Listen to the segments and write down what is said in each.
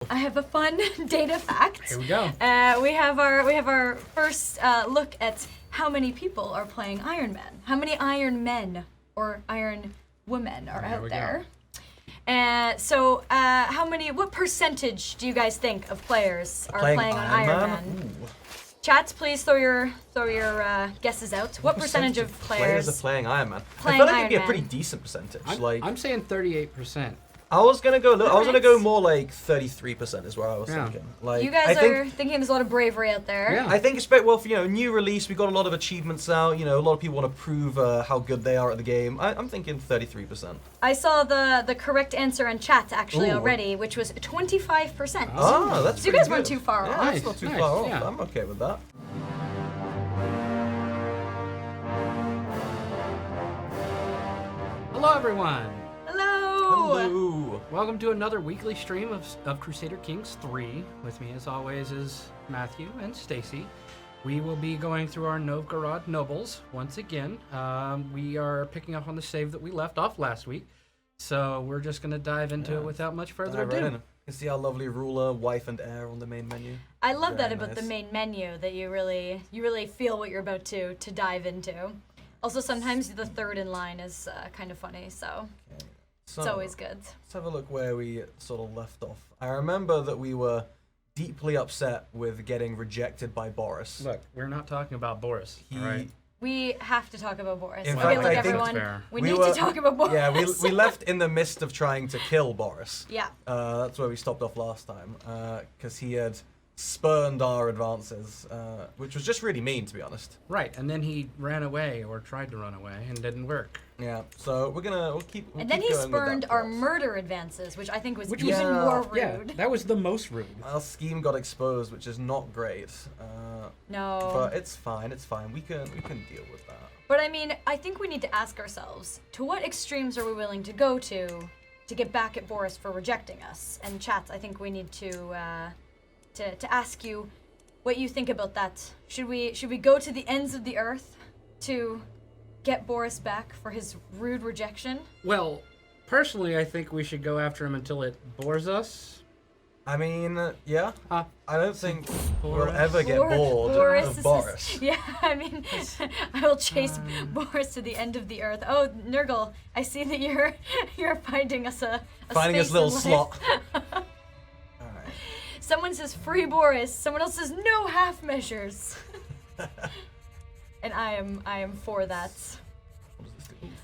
I have a fun data fact. Here we go. We have our first look at how many people are playing Iron Man. How many Iron Men or Iron Women are out there? What percentage do you guys think of players are playing on Iron Man? Chats, please throw your guesses out. What percentage of players are playing Iron Man? I feel like it'd be a pretty decent percentage. I'm saying 38%. I was gonna go more like 33% is what I was thinking. Like you guys are thinking there's a lot of bravery out there. Yeah. I think it's new release. We got a lot of achievements out. A lot of people want to prove how good they are at the game. I'm thinking 33%. I saw the correct answer in chat actually already, which was 25%. Oh, that's so you guys weren't too far off. That's not too far off. Yeah. I'm okay with that. Hello, everyone. Hello. Welcome to another weekly stream of Crusader Kings 3. With me, as always, is Matthew and Stacy. We will be going through our Novgorod nobles once again. We are picking up on the save that we left off last week, so we're just going to dive into it without much further ado. You can see our lovely ruler, wife, and heir on the main menu. I love that about the main menu, that you really feel what you're about to dive into. Also, sometimes the third in line is kind of funny, so it's always good. Let's have a look where we sort of left off. I remember that we were deeply upset with getting rejected by Boris. Look, we're not talking about Boris, all right? We have to talk about Boris. In fact, look, I think everyone, we need to talk about Boris. Yeah, we left in the midst of trying to kill Boris. Yeah. That's where we stopped off last time, because he had spurned our advances, which was just really mean, to be honest. Right, and then he ran away, or tried to run away, and didn't work. Yeah, so we'll keep and then he spurned our murder advances, which I think was even more rude. Yeah, that was the most rude. Our scheme got exposed, which is not great. No. But it's fine, we can deal with that. But I mean, I think we need to ask ourselves, to what extremes are we willing to go to get back at Boris for rejecting us? And chats, I think we need to ask you what you think about that. Should we go to the ends of the earth to get Boris back for his rude rejection? Well, personally, I think we should go after him until it bores us. I mean, yeah. I don't think Boris. we'll ever get bored of Boris. Yeah, I mean, I will chase Boris to the end of the earth. Oh, Nurgle, I see that you're finding us a finding us a little slot. Someone says free Boris. Someone else says no half measures. And I am for that.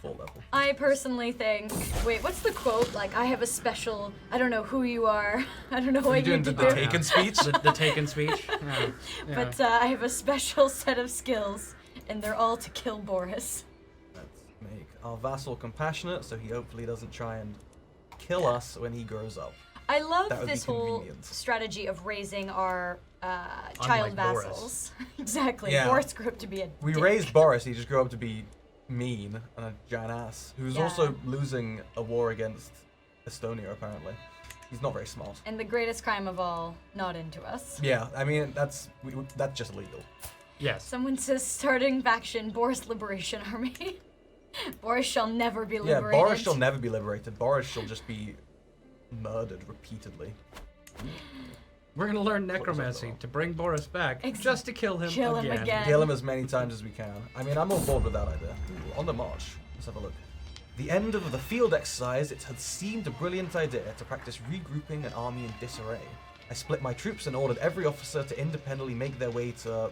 Full level. I personally think. Wait, what's the quote? Like, I have a special. I don't know who you are. I don't know what you do. The Taken speech. the Taken speech. Yeah. But I have a special set of skills, and they're all to kill Boris. Let's make our vassal compassionate, so he hopefully doesn't try and kill us when he grows up. I love this whole strategy of raising our child vassals. Exactly. Yeah. Boris grew up to be a We dick. raised Boris, he just grew up to be mean and a giant ass, who's also losing a war against Estonia, apparently. He's not very smart. And the greatest crime of all, not into us. Yeah, I mean, that's just illegal. Yes. Someone says starting faction, Boris Liberation Army. Boris shall never be liberated. Yeah, Boris shall never be liberated. Boris shall just be murdered repeatedly. We're gonna learn necromancy to bring Boris back, just to kill him again. Kill him as many times as we can. I mean, I'm on board with that idea. Ooh, on the march. Let's have a look. The end of the field exercise, it had seemed a brilliant idea to practice regrouping an army in disarray. I split my troops and ordered every officer to independently make their way to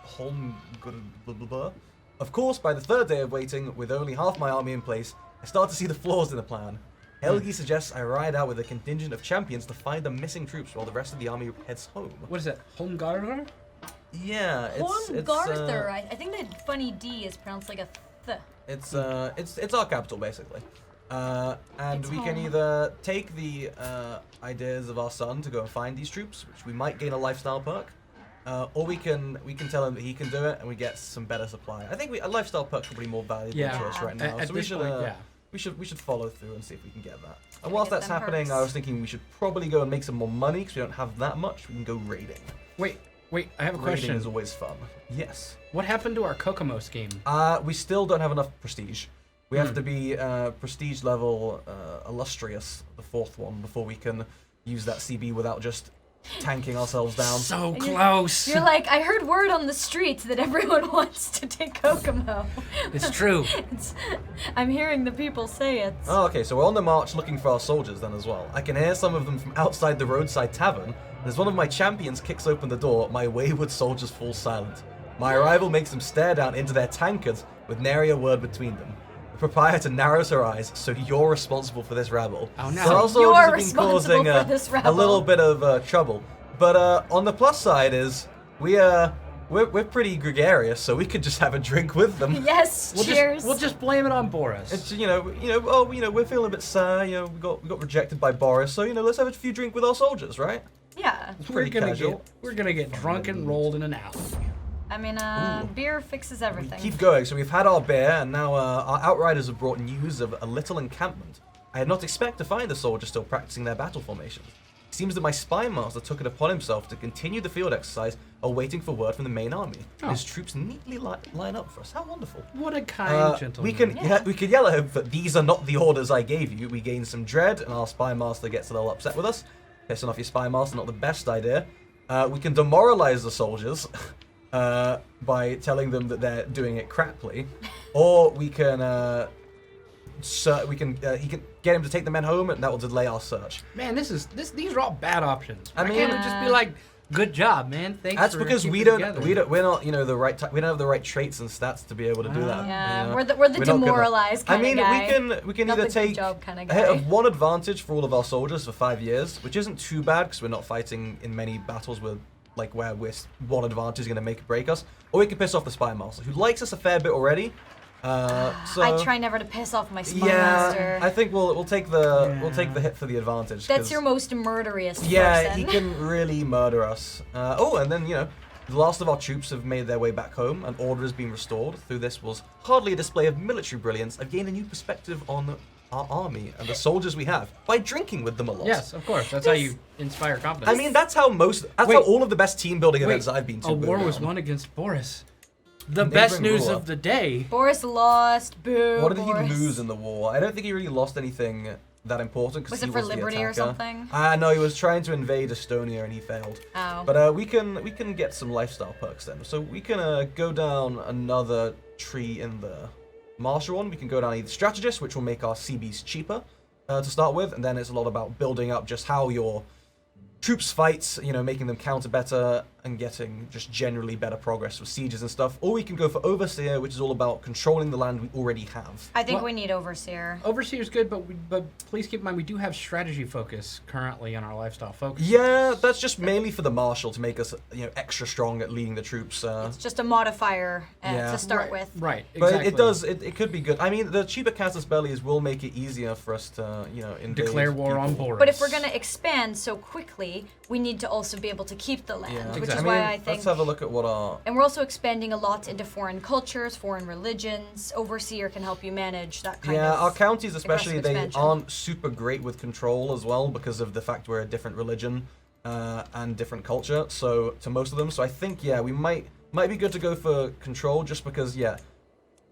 Holmgard. Of course, by the third day of waiting, with only half my army in place, I start to see the flaws in the plan. Helgi suggests I ride out with a contingent of champions to find the missing troops while the rest of the army heads home. What is it? Holmgard? Yeah, Holmgarther. I think that funny D is pronounced like a th. It's our capital basically, and we can either take the ideas of our son to go and find these troops, which we might gain a lifestyle perk, or we can tell him that he can do it and we get some better supply. I think a lifestyle perk would be more valuable to us right now, so we should. We should follow through and see if we can get that. And whilst that's happening, I was thinking we should probably go and make some more money because we don't have that much. We can go raiding. Wait, I have a question. Raiding is always fun. Yes. What happened to our Kokomo scheme? We still don't have enough prestige. We have to be prestige level illustrious, the fourth one, before we can use that CB without just tanking ourselves down. So close. You're like, I heard word on the streets that everyone wants to take Kokomo. It's true. I'm hearing the people say it. Oh, okay, so we're on the march looking for our soldiers then as well. I can hear some of them from outside the roadside tavern. As one of my champions kicks open the door, my wayward soldiers fall silent. My arrival makes them stare down into their tankards with nary a word between them. The proprietor narrows her eyes, so you're responsible for this rabble. Oh no. So our You're soldiers have been responsible causing for this a rabble. little bit of trouble. But on the plus side is, we're pretty gregarious, so we could just have a drink with them. Yes, cheers. We'll just blame it on Boris. It's we're feeling a bit sad. We got rejected by Boris, so let's have a few drink with our soldiers, right? Yeah. It's pretty casual. We're gonna get drunk and rolled in an alley. I mean, beer fixes everything. We keep going. So we've had our beer, and now our outriders have brought news of a little encampment. I had not expected to find the soldiers still practicing their battle formations. It seems that my spy master took it upon himself to continue the field exercise while waiting for word from the main army. His troops neatly line up for us. How wonderful! What a kind gentleman. We can yell at him that these are not the orders I gave you. We gain some dread, and our spy master gets a little upset with us. Pissing off your spy master, not the best idea. We can demoralize the soldiers by telling them that they're doing it craply, or we can he can get him to take the men home, and that will delay our search. Man, these are all bad options. I Why mean, can't we just be like, good job, man. Thanks. That's for because keeping it together." we're not the right we don't have the right traits and stats to be able to do that. Yeah, you know? we're the not gonna- demoralized kind of guy. we can Not either the good take job kinda a hit guy. of one advantage for all of our soldiers for 5 years, which isn't too bad because we're not fighting in many battles where one advantage is going to make or break us, or we can piss off the spy master who likes us a fair bit already. So I try never to piss off my spy yeah, master. I think we'll take the hit for the advantage. That's 'cause- your most murderiest Yeah, person. he can really murder us. And then, the last of our troops have made their way back home, and order has been restored. Through this was hardly a display of military brilliance. I've gained a new perspective on our army and the soldiers we have by drinking with them a lot. Yes, of course. That's how you inspire confidence. I mean, that's how all of the best team building events I've been to. A war go was down. won against Boris. The Neighboring best news ruler. of the day. Boris lost. Boo. What did Boris. he lose in the war? I don't think he really lost anything that important. Was he it for was the liberty or attacker. something? No, he was trying to invade Estonia and he failed. Oh. But we can get some lifestyle perks then. So we can go down another tree in the martial one. We can go down either strategist, which will make our CBs cheaper to start with, and then it's a lot about building up just how your troops fight, making them counter better and getting just generally better progress with sieges and stuff. Or we can go for Overseer, which is all about controlling the land we already have. I think Well- we need Overseer. Overseer's good, but please keep in mind we do have strategy focus currently on our lifestyle focus. Yeah, that's just mainly for the marshal to make us, extra strong at leading the troops. It's just a modifier Yeah. to start Right, with. Right, But exactly. it could be good. I mean, the cheaper casus bellies will make it easier for us to, invade Declare war on people. Boris. But if we're going to expand so quickly, we need to also be able to keep the land, Yeah. which Exactly. is why I Let's think. have a look at what our... And we're also expanding a lot into foreign cultures, foreign religions. Overseer can help you manage that kind of. Yeah, our counties especially, aggressive they expansion. aren't super great with control as well because of the fact we're a different religion and different culture. So to most of them, so I think we might be good to go for control just because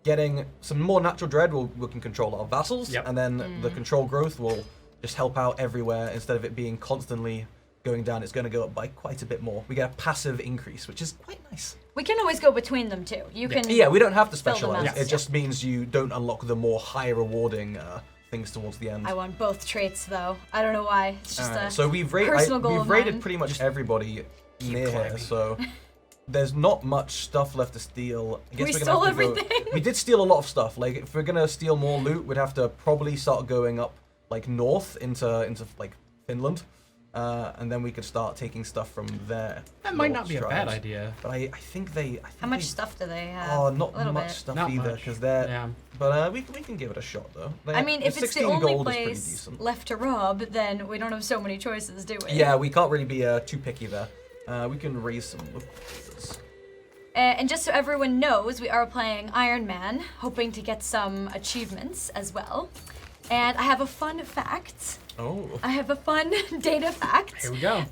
getting some more natural dread we can control our vassals, Yep. and then the control growth will just help out everywhere instead of it being constantly going down. It's going to go up by quite a bit more. We get a passive increase, which is quite nice. We can always go between them too. You can. Yeah, we don't have to fill them specialize. up. It just means you don't unlock the more high rewarding things towards the end. I want both traits though. I don't know why. It's just Alright, a so we've personal goal we've of raided mine. pretty much everybody near here, climbing. so there's not much stuff left to steal. I guess We we're gonna stole have to go- everything. We did steal a lot of stuff. Like if we're gonna steal more loot, we'd have to probably start going up north into Finland, and then we could start taking stuff from there. That might not North be a bad tribes. idea. But I think they. How much stuff do they have? Oh, A not little much bit. stuff Not either, much. because they're. Yeah. But we can give it a shot though. I mean, if it's the 16 only gold is pretty place decent. left to rob, then we don't have so many choices, do we? Yeah, we can't really be too picky there. We can raise some loot. And just so everyone knows, we are playing Iron Man, hoping to get some achievements as well. And I have a fun fact. Oh. I have a fun data fact. Here we go.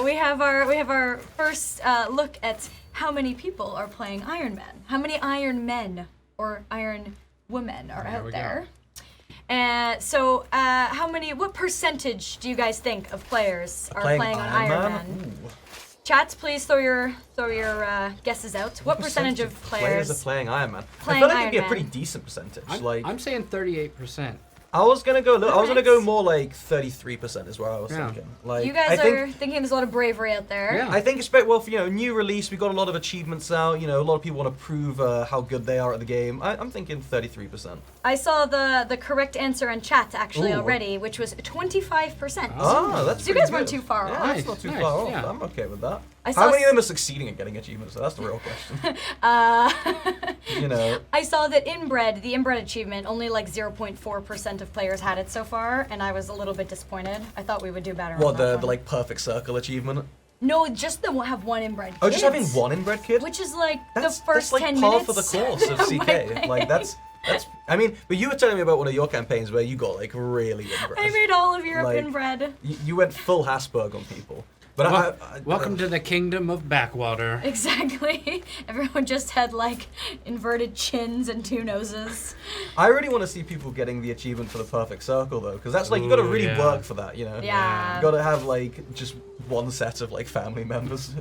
We have our first look at how many people are playing Iron Man. How many Iron Men or Iron Women are There out we there? What percentage do you guys think of players are playing on Iron Iron Man? Man? Ooh. Chats, please throw your guesses out. What percentage of players are playing Iron Man? playing I feel like Iron it'd be a Man? pretty decent percentage. I'm saying 38%. I was gonna go. I was gonna go Alright. more like 33% is where I was Yeah. thinking. Like You guys are thinking there's a lot of bravery out there. Yeah. I think for new release, we got a lot of achievements out. A lot of people want to prove how good they are at the game. I'm thinking 33%. I saw the correct answer in chat actually Ooh. already, which was 25%. Oh, that's So you pretty guys weren't good. too far Yeah, off. that's not too Nice, far off. yeah. I'm okay with that. I How saw many of them are succeeding at getting achievements? So that's the real question. I saw that the inbred achievement, only like 0.4% of players had it so far, and I was a little bit disappointed. I thought we would do better. What on that the one. like perfect circle achievement? No, just have one inbred. Oh, just having kids, one inbred kid? which is like That's the first like 10 par minutes for the course of my CK. playing. Like that's. I mean, but you were telling me about one of your campaigns where you got like really inbred. I made all of Europe Like, inbred. You went full Hasberg on people. But Welcome to the kingdom of backwater. Exactly. Everyone just had like inverted chins and two noses. I really want to see people getting the achievement for the perfect circle though, because that's like you got to Ooh, really yeah. work for that, Yeah. You got to have like just one set of like family members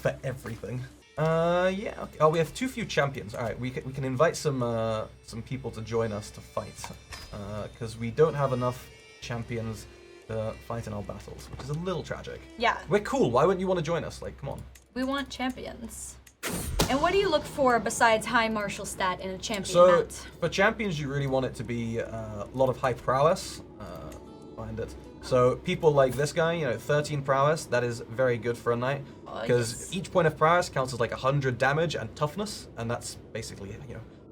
for everything. Yeah. Okay. Oh, we have too few champions. All right, we can invite some people to join us to fight, because we don't have enough champions to fight in our battles, which is a little tragic. Yeah. We're cool. Why wouldn't you want to join us? Like, come on. We want champions. And what do you look for besides high martial stat in a champion, So Matt? for champions, you really want it to be a lot of high prowess behind it. So people like this guy, 13 prowess, that is very good for a knight, Oh, because yes. each point of prowess counts as like 100 damage and toughness, and that's basically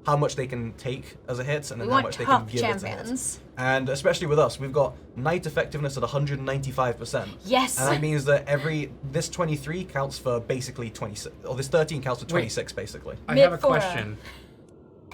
how much they can take as a hit, and We then how want much they can tough give as a hit. champions. And especially with us, we've got knight effectiveness at 195%. Yes. And that means that this 23 counts for basically 26, or this 13 counts for 26 basically. I have a Mid-fora. question.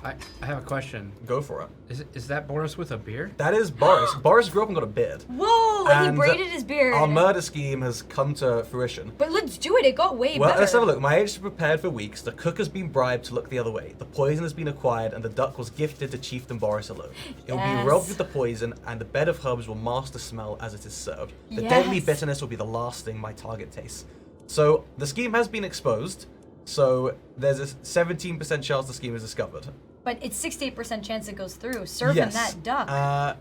I have a question. Go for it. Is that Boris with a beard? That is Boris. Boris grew up and got a beard. Whoa, he And braided his beard. Our murder scheme has come to fruition. But let's do it. It got way Well, better. let's have a look. My agents have prepared for weeks. The cook has been bribed to look the other way. The poison has been acquired, and the duck was gifted to Chieftain Boris alone. It will Yes. be rubbed with the poison, and the bed of herbs will mask the smell as it is served. The Yes. deadly bitterness will be the last thing my target tastes. So the scheme has been exposed. So there's a 17% chance the scheme is discovered. But it's 68% chance it goes through. Serving Yes. that duck.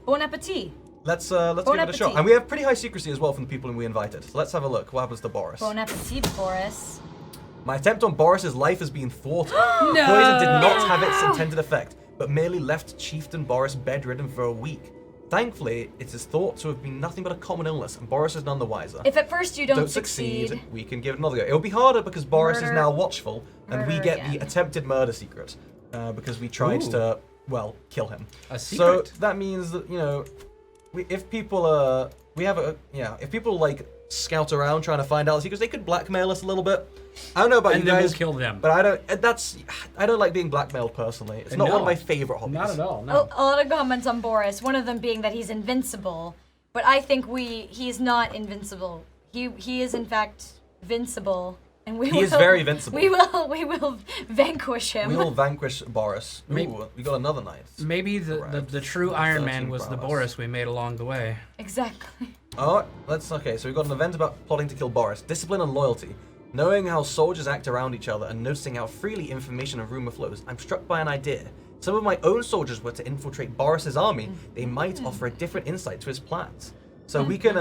Bon appetit. Let's give it a shot. appetit. And we have pretty high secrecy as well from the people we invited. So let's have a look. What happens to Boris? Bon appetit, Boris. My attempt on Boris's life has been thwarted. No. Poison did not have its intended effect, but merely left Chieftain Boris bedridden for a week. Thankfully, it is thought to have been nothing but a common illness, and Boris is none the wiser. If at first you don't succeed, we can give it another go. It'll be harder because Boris is Murder. now watchful, and we Murder get again. the attempted murder secret, because we tried Ooh. to, kill him. A secret. So that means that, if people if people like scout around trying to find out the secrets, they could blackmail us a little bit. I don't know about And you then we'll guys, kill them. but I don't like being blackmailed personally. It's not one of No. my favorite hobbies. Not at all. No. a lot of comments on Boris. One of them being that he's invincible, but I think he's not invincible. He is in fact vincible, and He is very invincible. We will vanquish him. We will vanquish Boris. Maybe- Ooh, we got another knight. Maybe Right. the true Iron Man 13 was the prowess. Boris we made along the way. Exactly. Oh, okay. So we've got an event about plotting to kill Boris. Discipline and loyalty. Knowing how soldiers act around each other and noticing how freely information and rumor flows, I'm struck by an idea. Some of my own soldiers were to infiltrate Boris's army. They might offer a different insight to his plans. So we can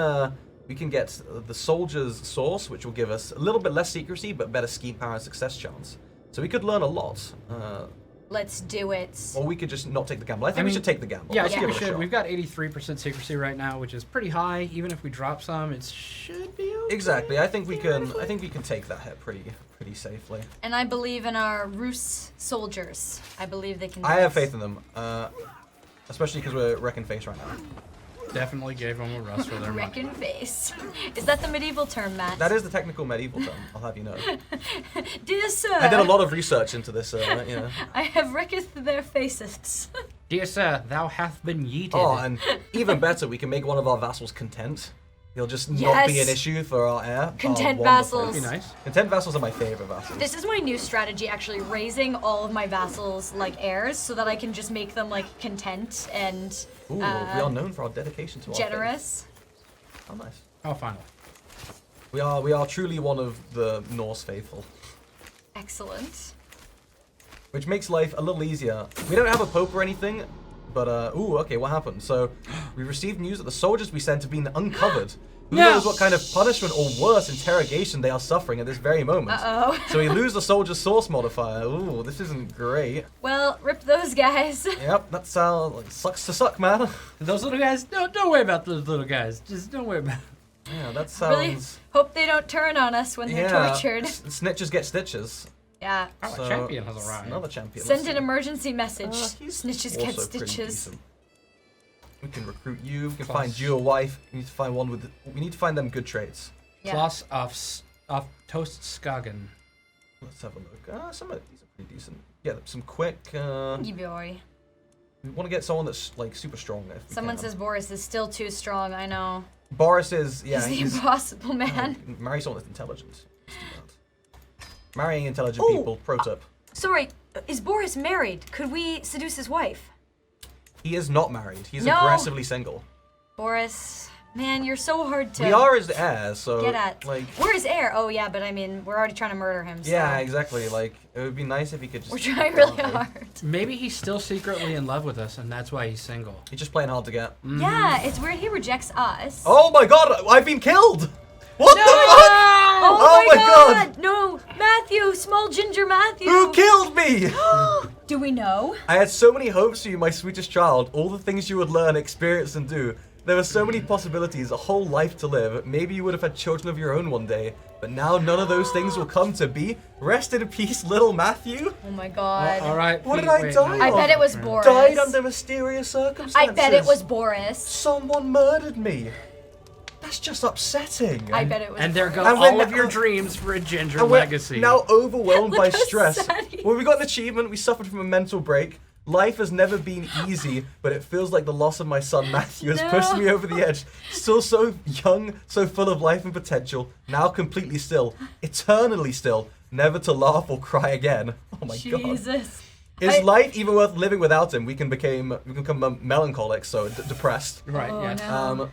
get the soldier's source, which will give us a little bit less secrecy but better scheme power and success chance. So we could learn a lot. Let's do it. Or we could just not take the gamble. I think we mean, should take the gamble. Yeah, I Let's think give we it a should. shot. We've got 83% secrecy right now, which is pretty high. Even if we drop some, it should be okay. Exactly. I think we can take that hit pretty safely. And I believe in our Rus soldiers. I believe they can. Do I have this. faith in them, especially because we're wrecking face right now. Definitely gave them a rust for their money. Wrecking face. Is that the medieval term, Matt? That is the technical medieval term. I'll have you know. Dear sir. I did a lot of research into this. I have wrecketh their faces. Dear sir, thou hath been yeeted. Oh, and even better, we can make one of our vassals content. He'll just not be an issue for our heir. Content Wonderful. vassals. That'd be nice. Content vassals are my favorite vassals. This is my new strategy, actually, raising all of my vassals like heirs, so that I can just make them like content and Ooh, we are known for our dedication to our generous. faith. Oh, nice. Oh, finally. We are truly one of the Norse faithful, Excellent. which makes life a little easier. We don't have a pope or anything, but ooh, okay, what happened? So we received news that the soldiers we sent have been uncovered. Who No. knows what kind of punishment or worse interrogation they are suffering at this very moment? Uh-oh. So we lose the soldier's source modifier. Ooh, this isn't great. Well, rip those guys. Yep, that sounds like sucks to suck, man. Those little guys, don't worry about those little guys. Just don't worry about Yeah, that Really sounds. hope they don't turn on us when they're tortured. Snitches get stitches. Yeah. Oh, So, a champion has arrived. Another champion. Send Let's an see. emergency message. He's Snitches also get pretty stitches. decent. We can recruit you. We can Plus- find you a wife. We need to find one with. We need to find them good traits. Yeah. Plus of Toast Skagen. Let's have a look. Some of these are pretty decent. Yeah, some quick. Boy. We want to get someone that's like super strong. If we Someone can. says Boris is still too strong. I know. Boris is. Yeah, He's the impossible man. Marry someone that's intelligent. Let's do that. Marrying intelligent Oh, people. Pro tip. Sorry, is Boris married? Could we seduce his wife? He is not married. He's No. aggressively single. Boris, man, you're so hard to We are his heirs, so get at. like. We're his heir. Oh yeah, but I mean, we're already trying to murder him. So Yeah, exactly. Like it would be nice if he could just. we're trying really hard. Maybe he's still secretly in love with us, and that's why he's single. He's just playing hard to get. Yeah, it's weird he rejects us. Oh my god! I've been killed. What No! the fuck? Oh Oh my my god! No, Matthew, small ginger Matthew. Who killed me? Do we know? I had so many hopes for you, my sweetest child. All the things you would learn, experience, and do. There were so many possibilities, a whole life to live. Maybe you would have had children of your own one day. But now none of those things will come to be. Rest in peace, little Matthew. Oh my god. All right. What Pete, did I wait, die no. I of? bet it was Boris. Died under mysterious circumstances. I bet it was Boris. Someone murdered me. That's just upsetting. I bet it was And there go Boris. And we're all of now- your dreams for a ginger And we're legacy. now overwhelmed Look by how stress. sad he When we got an achievement, we suffered from a mental break. Life has never been easy, but it feels like the loss of my son Matthew has pushed No. me over the edge. Still so young, so full of life and potential. Now completely still, eternally still, never to laugh or cry again. Oh my god. Jesus. Is life even worth living without him? We can become melancholic, so depressed. Right, Oh, yeah. no.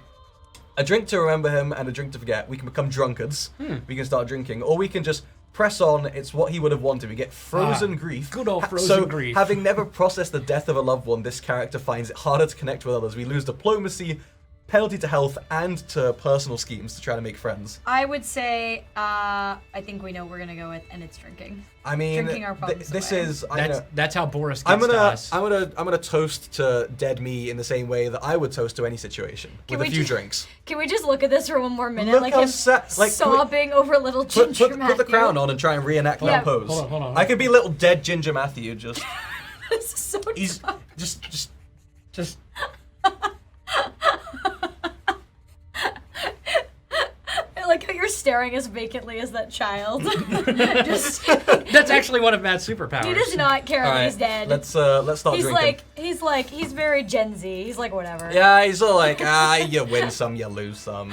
A drink to remember him and a drink to forget. We can become drunkards. We can start drinking, or we can just press on. It's what he would have wanted. We get frozen grief. good old frozen so, grief. having never processed the death of a loved one, this character finds it harder to connect with others. We lose diplomacy, penalty to health, and to personal schemes to try to make friends. I would say, I think we know what we're gonna go with, and it's drinking. I mean, Drinking our problems this away. is. I know, That's how Boris gets I'm to gonna, us. I'm gonna toast to dead me in the same way that I would toast to any situation with we a few just- drinks. Can we just look at this for one more minute? Look like how him sad- like, can we- sobbing over little ginger Put Matthew. the crown on and try and reenact Yeah. that pose. Hold on. I could be little dead ginger Matthew. Just This is so he's tough. just. I like how you're staring as vacantly as that child. Just That's actually one of Matt's superpowers. he does not care All that right, he's dead. let's start he's drinking. he's very Gen Z. He's like whatever. Yeah, he's all like, you win some, you lose some.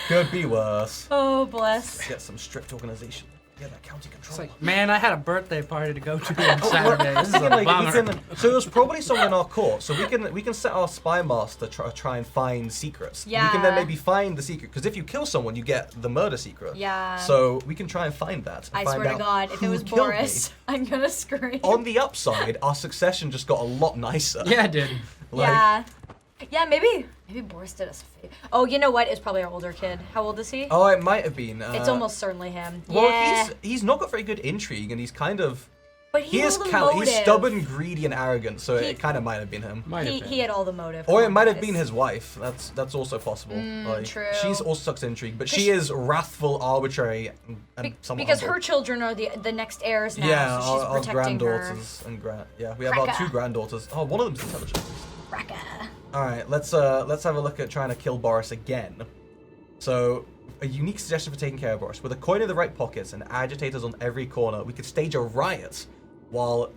Could be worse. Oh bless. Get some strict organization. Yeah, that county control. It's like, man, I had a birthday party to go to on Saturday. This is a Like, we bummer. so there's probably someone in our court, so we can set our spy master to try and find secrets. We can then Yeah. maybe find the secret, because if you kill someone, you get the murder secret. Yeah. So we can try and find that. I and find swear to out God, if it who was killed me. Boris, I'm gonna scream. On the upside, our succession just got a lot nicer. Yeah, it did. Like, Yeah. Yeah, maybe Boris did us a favor. Oh, you know what? It's probably our older kid. How old is he? Oh, it might have been. It's almost certainly him. Well, yeah. he's not got very good intrigue, and he's kind of But he had is all the he's motive. stubborn, greedy, and arrogant. So He- it kind of might have been him. Might have He, been. he had all the motive. Or Come it on, might have guys. been his wife. That's also possible. true. She's also sucks intrigue, but she she- is wrathful, arbitrary, and somewhat Because humble. her children are the next heirs now, yeah, so she's our protecting her. granddaughters and yeah, we have our Raka. 2 granddaughters. Oh, one of them's intelligent. Raka. All right, let's have a look at trying to kill Boris again. So, a unique suggestion for taking care of Boris. With a coin in the right pockets and agitators on every corner, we could stage a riot while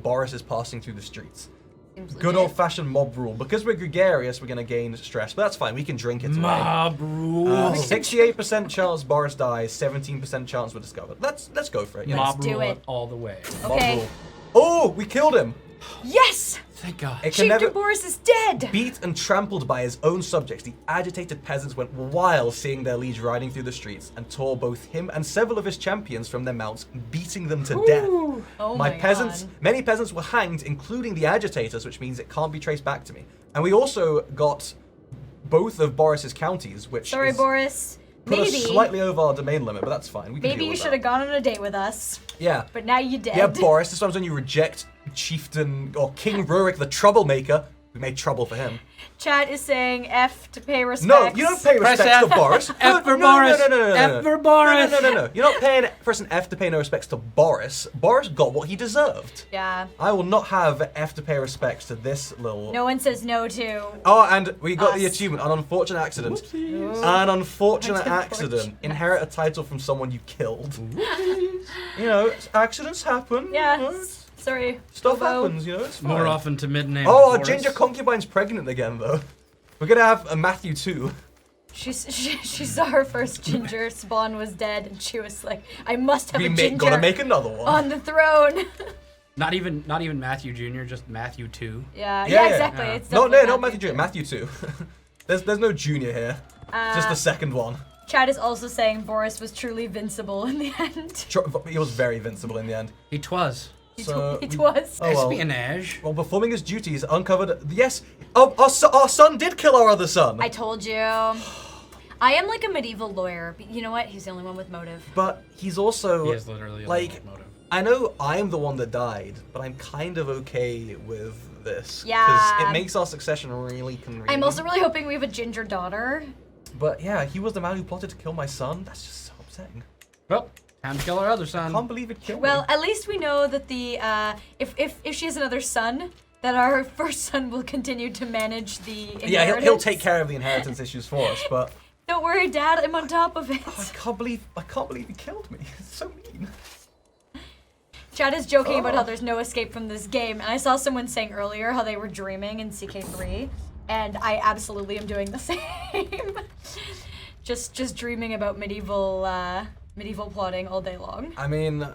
Boris is passing through the streets. Seems Good legit. old-fashioned mob rule. Because we're gregarious, we're going to gain stress, but that's fine. We can drink it away. Mob rule. 68% chance Boris dies, 17% chance we're discovered. Let's go for it. You know? Mob do rule it. all the way. Mob Okay. rule. Oh, we killed him. Yes! Thank God. It can Chieftain never Boris is dead! beat and trampled by his own subjects. The agitated peasants went wild seeing their liege riding through the streets and tore both him and several of his champions from their mounts, beating them to death. Oh My my peasants, God. many peasants were hanged, including the agitators, which means it can't be traced back to me. And we also got both of Boris's counties, which Sorry, is Boris. put us Maybe, slightly over our domain limit, but that's fine. We can maybe deal you with should that. have gone on a date with us. Yeah. But now you did. Yeah, Boris, this time's when you reject Chieftain or King Rurik the Troublemaker. We made trouble for him. Chat is saying F to pay respects. No, you don't pay Press respects to F. Boris. F for No, Boris. No, no, no, no, F no. for Boris. No. You're not paying press an F to pay no respects to Boris. Boris got what he deserved. Yeah. I will not have F to pay respects to this little... No one says no to. Oh, and we got the Us. achievement, an unfortunate accident. Whoopsies. An unfortunate Unfortunate. accident. Inherit a title from someone you killed. You know, accidents happen. Yeah. You know, Sorry. stuff Bobo. happens, you know, it's fine. More often to mid-name. Oh, our Boris. ginger concubine's pregnant again, though. We're gonna have a Matthew too. She saw her first ginger spawn was dead, and she was like, "I must have We a ginger gotta make another one. on the throne." Not even Matthew Jr., just Matthew 2. yeah, Yeah. exactly. Yeah. It's No, definitely not Matthew Jr. Matthew too. there's no junior here. Just the second one. Chad is also saying Boris was truly invincible in the end. He was very invincible in the end. It was. So It was. Oh, well. Espionage. While performing his duties, uncovered. Yes, our son did kill our other son. I told you. I am like a medieval lawyer, but you know what? He's the only one with motive. But he's also He is literally a like. motive. I know I'm the one that died, but I'm kind of okay with this. Yeah. it makes our succession really convenient. I'm also really hoping we have a ginger daughter. But yeah, he was the man who plotted to kill my son. That's just so upsetting. Well, time to kill our other son. I can't believe it killed Well, me. at least we know that the if she has another son, that our first son will continue to manage the inheritance. Yeah, he'll take care of the inheritance issues for us. But Don't worry, Dad. I'm on top of it. I can't believe he killed me. It's so mean. Chad is joking about how there's no escape from this game, and I saw someone saying earlier how they were dreaming in CK3, and I absolutely am doing the same. just dreaming about medieval plotting all day long. I mean,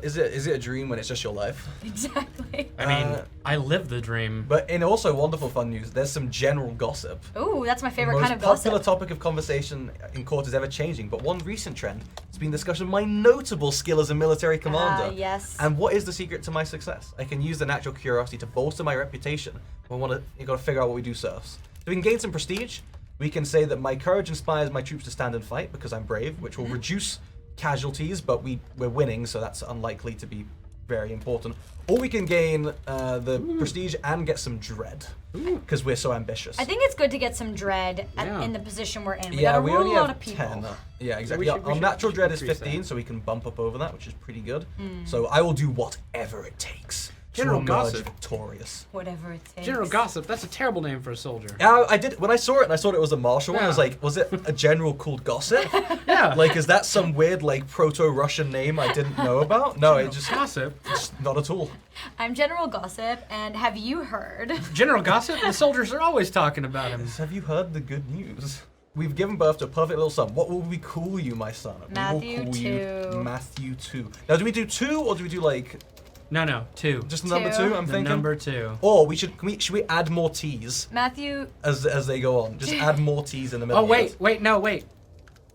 is it a dream when it's just your life? Exactly. I mean, I live the dream. But in also wonderful fun news, there's some general gossip. Ooh, that's my favorite The most kind of popular gossip. topic of conversation in court is ever changing, but one recent trend has been discussion of my notable skill as a military commander. Yes. And what is the secret to my success? I can use the natural curiosity to bolster my reputation. You gotta figure out what we do serves. So we can gain some prestige. We can say that my courage inspires my troops to stand and fight because I'm brave, which will reduce casualties, but we're winning, so that's unlikely to be very important. Or we can gain the prestige and get some dread because we're so ambitious. I think it's good to get some dread Yeah. in the position we're in. We Yeah, gotta we rule only a lot have of people. 10. Yeah, exactly. we should- we Our should natural dread is increase 15, that. so we can bump up over that, which is pretty good. So I will do whatever it takes General to emerge gossip. victorious. Whatever it takes. General Gossip, that's a terrible name for a soldier. Yeah, I did. When I saw it and I thought it was a martial one, I was Yeah. like, was it a general called Gossip? Yeah. Like, is that some weird, like, proto-Russian name I didn't know about? No, it just, Gossip. not at all. I'm General Gossip, and have you heard? General Gossip? The soldiers are always talking about him. Have you heard the good news? We've given birth to a perfect little son. What will we call you, my son? Matthew We will call you 2. Matthew 2. Now, do we do 2 or do we do, like, No, 2. just the number 2? 2, I'm The thinking? number 2. Or should we add more T's Matthew. as they go on? Just add more T's in the middle. Oh, of wait, it. wait.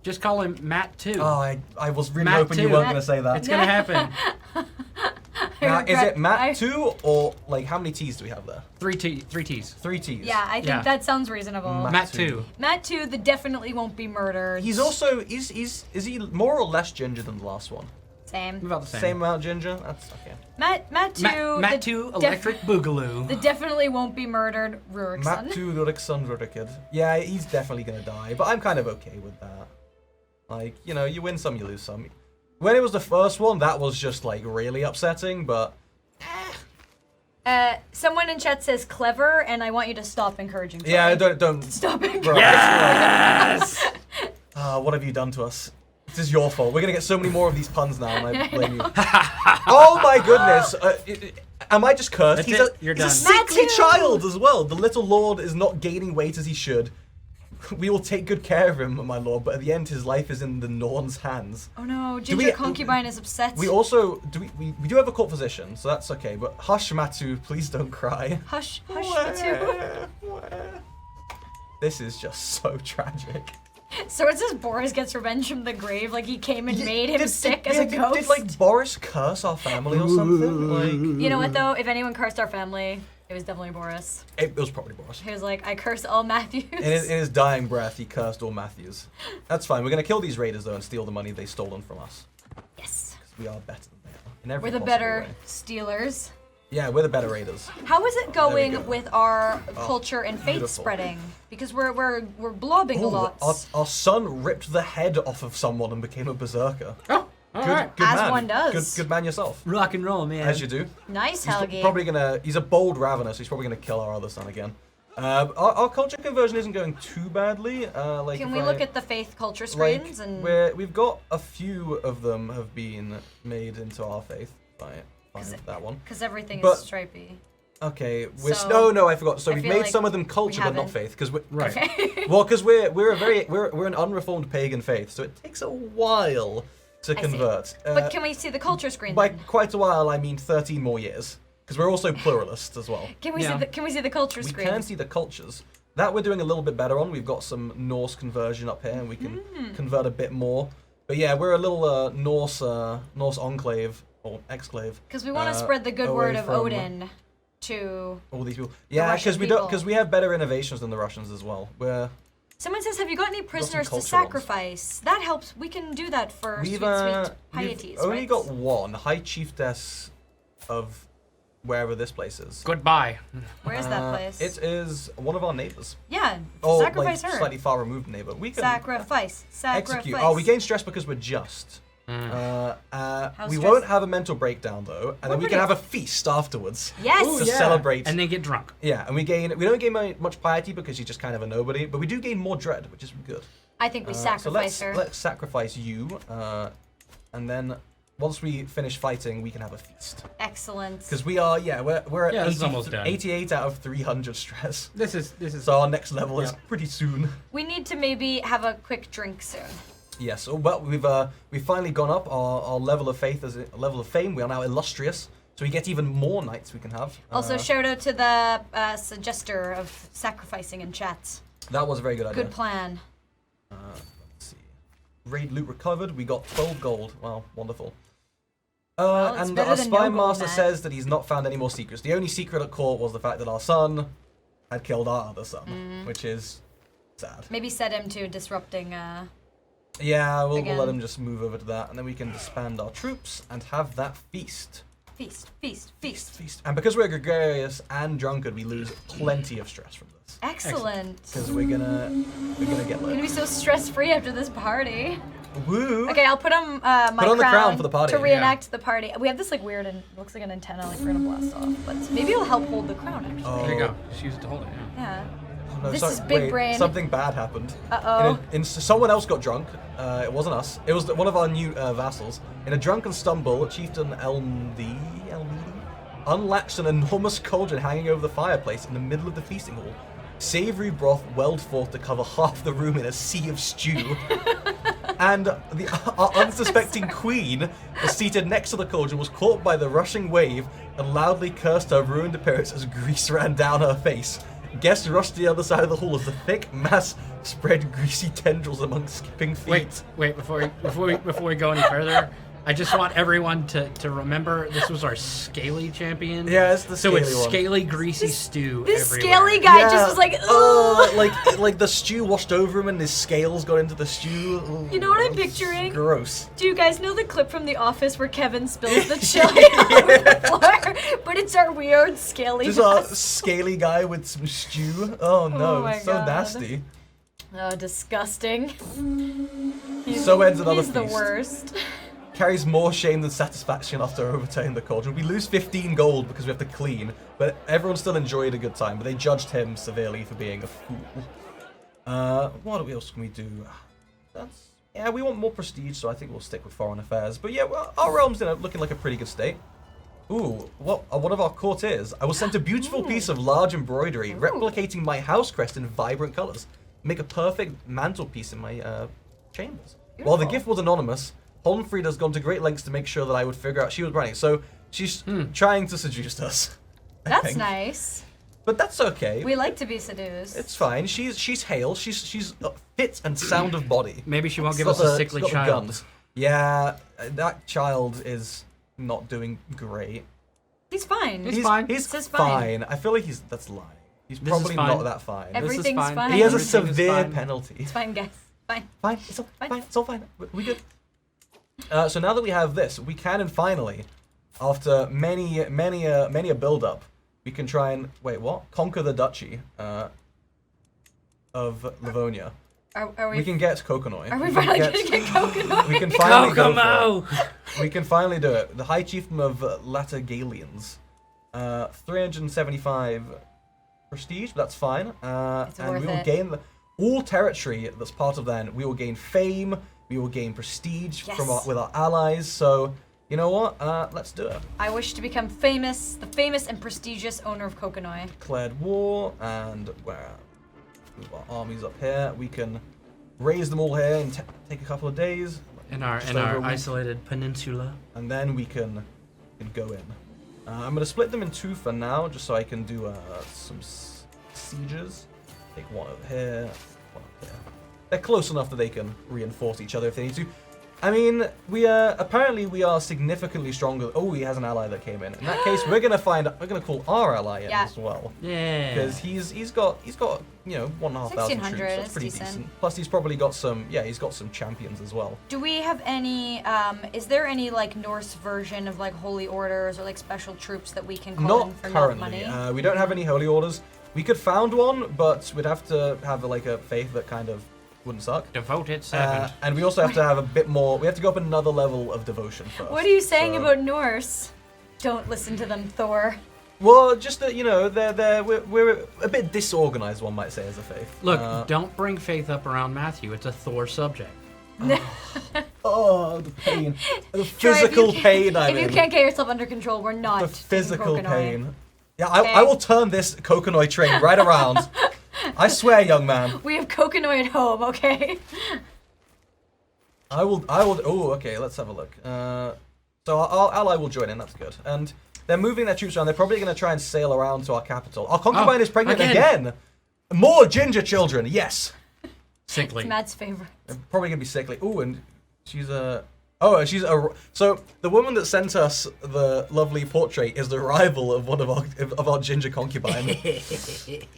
Just call him Matt 2. Oh, I was really Matt hoping you 2. weren't going to say that. It's gonna happen. Now, is regret- it Matt 2 or, like, how many T's do we have there? 3 T's. 3 T's. Yeah, I think Yeah. that sounds reasonable. Matt 2. 2. Matt 2, the definitely won't be murdered. He's also, is he more or less ginger than the last one? Same. About the Same same. amount ginger? That's okay. Matt 2. Matt the 2, def- Electric Boogaloo. The definitely won't be murdered Rurik's son. Matt 2, Rurikson Rurikid. Yeah, he's definitely gonna die, but I'm kind of okay with that. Like, you know, you win some, you lose some. When it was the first one, that was just, like, really upsetting, but... Someone in chat says clever, and I want you to stop encouraging. Yeah, Troy. don't... Stop encouraging. Bro, Yes! what have you done to us? This is your fault. We're gonna get so many more of these puns now, and I blame you. Oh my goodness! Am I just cursed? That's it. You're he's a done. sickly Matthew! child as well. The little lord is not gaining weight as he should. We will take good care of him, my lord, but at the end his life is in the Norn's hands. Oh no, we- Ginger Concubine is upset. We also we do have a court physician, so that's okay. But hush, Matu, please don't cry. Hush, Matu. This is just so tragic. So it says Boris gets revenge from the grave, like he came and made him sick as a Did ghost. like Boris curse our family or something? Like You know what though? If anyone cursed our family, it was definitely Boris. it was probably Boris. He was like, I curse all Matthews. In his dying breath, he cursed all Matthews. That's fine. We're gonna kill these raiders though and steal the money they've stolen from us. Yes. We are better than they are in every We're the possible better way. stealers. Yeah, we're the better raiders. How is it we going go. with our culture and faith beautiful. spreading? Because we're blobbing a Ooh, lot. our son ripped the head off of someone and became a berserker. Oh, all right. Good As man. one does. Good man yourself. Rock and roll, man. As you do. Nice, He's Helgi. probably gonna. He's a bold ravener, so he's probably gonna kill our other son again. Our culture conversion isn't going too badly. Like Can if we I- look at the faith culture like screens and we've got a few of them have been made into our faith. Right, fine with that one. because everything But- is stripy. Okay, we're So, no, I forgot. So I we've feel made like some of them culture, but not haven't. faith, because we're Right. Okay. well, because we're an unreformed pagan faith, so it takes a while to I see. convert. But can we see the culture screen? By then? quite a while, I mean 13 more years, because we're also pluralist as well. Can we Yeah. see the culture We screen? can see the cultures. That we're doing a little bit better on. We've got some Norse conversion up here, and we can convert a bit more. But yeah, we're a little Norse enclave or exclave. Because we want to uh, spread the good away word of from Odin to. All these people. Yeah, Russian because we don't, people. because we have better innovations than the Russians as well. We're Someone says, "Have you got any prisoners to cultural ones. sacrifice?" That helps. We can do that for we've sweet pieties, we've only right? got one High Chiefess of wherever this place is. Goodbye. Where is that place? It is one of our neighbors. Yeah, Oh, sacrifice like her. slightly far removed neighbor. We can Sacrifice. execute. Oh, we gain stress because we're just. Mm. We stress- won't have a mental breakdown though, and then we We're can have pretty- a feast afterwards. Yes. to celebrate. And then get drunk. Yeah, and we don't gain much piety because she's just kind of a nobody, but we do gain more dread, which is good. I think we So sacrifice her. let's sacrifice you, and then once we finish fighting, we can have a feast. Excellent. Because we're at Yeah, this is almost done. 88 out of 300 stress. This is. So our next level is Yeah. pretty soon. We need to maybe have a quick drink soon. Yes. Oh, well, we've finally gone up our level of faith as a level of fame. We are now illustrious, so we get even more knights we can have. Also, shout out to the suggester of sacrificing in chat. That was a very good idea. Good plan. Let's see. Raid loot recovered. We got 12 gold. Wow, wonderful. Well, it's And better our than spy no gold, master man. says that he's not found any more secrets. The only secret at court was the fact that our son had killed our other son, Mm-hmm. which is sad. Maybe set him to disrupting. Yeah, we'll Again. let him just move over to that, and then we can disband our troops and have that feast. Feast. And because we're gregarious and drunkard, we lose plenty of stress from this. Excellent. Because we're gonna get I'm gonna be lit. so stress-free after this party. Woo! Okay, I'll put on my Put on the crown for the party, to yeah. reenact the party. We have this like weird and looks like an antenna, like we're gonna blast off. But maybe it'll help hold the crown actually. Oh. There you go. Just use it to hold it. Yeah. Yeah. No, This sorry, is big wait, brain. Something bad happened. Uh-oh. Someone else got drunk. It wasn't us. It was one of our new vassals. In a drunken stumble, Chieftain Elmedi unlatched an enormous cauldron hanging over the fireplace in the middle of the feasting hall. Savory broth welled forth to cover half the room in a sea of stew. And our unsuspecting queen was seated next to the cauldron, was caught by the rushing wave, and loudly cursed her ruined appearance as grease ran down her face. Guests rushed to the other side of the hall as the thick mass spread greasy tendrils among skipping feet. Wait. Before we go any further, I just want everyone to remember this was our scaly champion. Yeah, it's the So scaly it's one. scaly, greasy stew This everywhere. scaly guy just was like, ugh. like the stew washed over him and his scales got into the stew. Ooh, You know what I'm it's picturing? Gross. Do you guys know the clip from The Office where Kevin spills the chili over the floor? But it's our weird scaly Just a vessel. scaly guy with some stew. Oh no, Oh my it's so God. nasty. Oh, disgusting. So ends another He's the feast. worst. Carries more shame than satisfaction after overturning the cauldron. We lose 15 gold because we have to clean, but everyone still enjoyed a good time, but they judged him severely for being a fool. What else can we do? Yeah, we want more prestige, so I think we'll stick with foreign affairs. But yeah, well, our realm's looking like a pretty good state. Ooh, one of our courtiers. I will send a beautiful piece of large embroidery, replicating my house crest in vibrant colors. Make a perfect mantelpiece in my chambers. Beautiful. While the gift was anonymous, Holmfried has gone to great lengths to make sure that I would figure out she was running. So she's trying to seduce us. I That's think. nice. But that's okay. We like to be seduced. It's fine. She's hale. She's fit and sound of body. Maybe she won't She's give us got a the- sickly she's got the child. guns. Yeah, that child is not doing great. He's fine. He's fine. He's This is fine. fine. I feel like that's lying. He's This is probably fine. not that fine. Everything's fine. fine. He has a Everything is severe fine. penalty. It's fine, guys. Fine. Fine. It's all Fine. fine. It's all fine. We good. So now that we have this, we can finally, after many a build-up, we can try and conquer the duchy of Livonia. Are We we? can get Kokonoi. Are we finally gonna get coconut? We can finally go for Kokomo! it. We can finally do it. The High Chieftain of Latagalians. 375 prestige, but that's fine. It's And worth we will it. gain all territory that's part of that. We will gain fame. We will gain prestige Yes. with our allies. So you know what? Let's do it. I wish to become famous, the famous and prestigious owner of Kokonoi. Declared war, and move our armies up here. We can raise them all here and take a couple of days. In our Just over a week. isolated peninsula. And then we can go in. I'm going to split them in two for now, just so I can do some sieges. Take one over here, one up here. They're close enough that they can reinforce each other if they need to. I mean, apparently we are significantly stronger. Oh, he has an ally that came in. In that case, we're gonna call our ally in Yeah. as well. Yeah. Because he's got 1,500 troops. 1,600, That's it's pretty decent. decent. Plus he's probably got some he's got some champions as well. Do we have any? Is there any like Norse version of like holy orders or like special troops that we can call in Not for currently. money? We don't have any holy orders. We could found one, but we'd have to have a faith that kind of wouldn't suck. Devoted servant. And we also have to have a bit more. We have to go up another level of devotion first. What are you saying so- about Norse? Don't listen to them, Thor. Well, just that we're a bit disorganized, one might say, as a faith. Look, don't bring Faith up around Matthew. It's a Thor subject. Oh, the pain, the Troy, physical pain I'm If you in. can't get yourself under control, we're not. The taking physical Kokonoi. pain. Yeah, Okay. I will turn this Kokonoi train right around. I swear, young man. We have Kokonoi at home, okay? I will. Oh, okay. Let's have a look. So our ally will join in. That's good. And they're moving their troops around. They're probably going to try and sail around to our capital. Our concubine is pregnant again. More ginger children. Yes. Sickly. It's Matt's favorite. They're probably going to be sickly. Ooh, and she's a. So the woman that sent us the lovely portrait is the rival of one of our ginger concubine.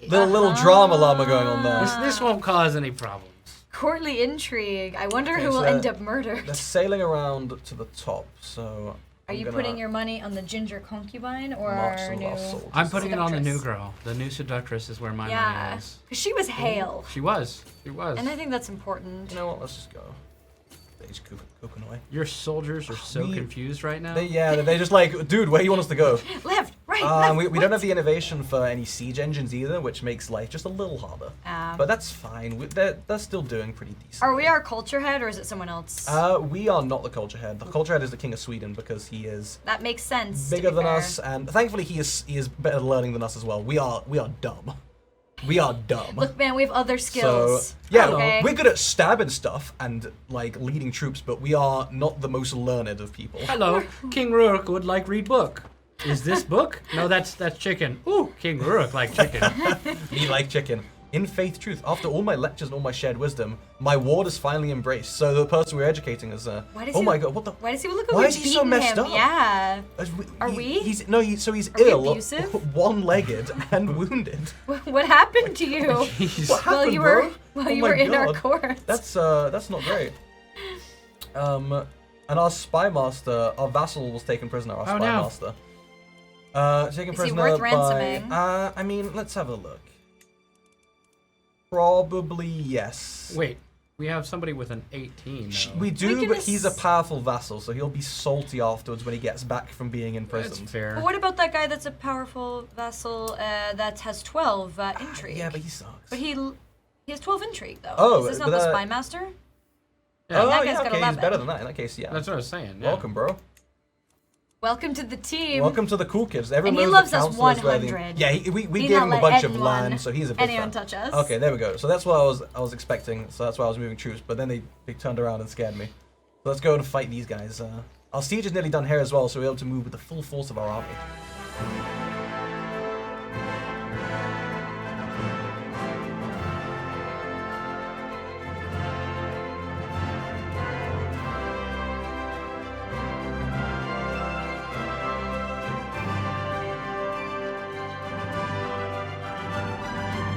little drama llama going on there. This won't cause any problems. Courtly intrigue. I wonder Okay, who will so end up murdered. They're sailing around to the top. So Are you putting your money on the ginger concubine or march our some of new? our soldiers? I'm putting it on the new Seductress. girl. The new seductress is where my money Yeah, is. because she was hale, She was. She was. and I think that's important. You know what? Let's just go. There's Kokonoi. Your soldiers are so We- confused right now. They're just like, dude, where do you want us to go? Left, right, left. We don't what? have the innovation for any siege engines either, which makes life just a little harder. But that's fine. They're still doing pretty decent. Are we our culture head or is it someone else? We are not the culture head. The culture head is the king of Sweden because he is That makes sense. to bigger be than fair. us, and thankfully he is better at learning than us as well. We are dumb. We are dumb. Look, man, we have other skills. So yeah, Okay. we're good at stabbing stuff and like leading troops, but we are not the most learned of people. Hello, King Rurik would like read book. Is this book? No, that's chicken. Ooh, King Rurik like chicken. Me like chicken. In faith, truth. After all my lectures and all my shared wisdom, my ward is finally embraced. So the person we're educating is. Why does oh he my look- god! What the? Why does he look like Why we're is he so beating messed him? up? Yeah. Are we? He's we ill, abusive? one-legged, and wounded. What happened to you? Jeez. What While happened, you were bro? while Oh you my were in our God. court. That's not great. And our spy master, our vassal, was taken prisoner. Our Oh, spy no. master. Taken Is he prisoner worth by. ransoming? I mean, let's have a look. Probably yes. Wait, we have somebody with an 18. Though. We do, can but he's a ass- powerful vassal, so he'll be salty afterwards when he gets back from being That's imprisoned. fair. But what about that guy that's a powerful vassal that has 12 intrigue? Yeah, but he sucks. But he has 12 intrigue though. Oh, is this not but, the spy master? Yeah, Oh, that guy's yeah, got okay, he's 11. better than that in that case, yeah. that's what I was saying. Yeah. Welcome, bro. Welcome to the team. Welcome to the cool kids. Everyone And he knows loves the us council is where 100. Yeah, we He gave not him a let bunch of anyone- land, so he's a big anyone fan. touch us. Okay, there we go. So that's what I was expecting. So that's why I was moving troops. But then they turned around and scared me. So let's go and fight these guys. Our siege is nearly done here as well, so we're able to move with the full force of our army.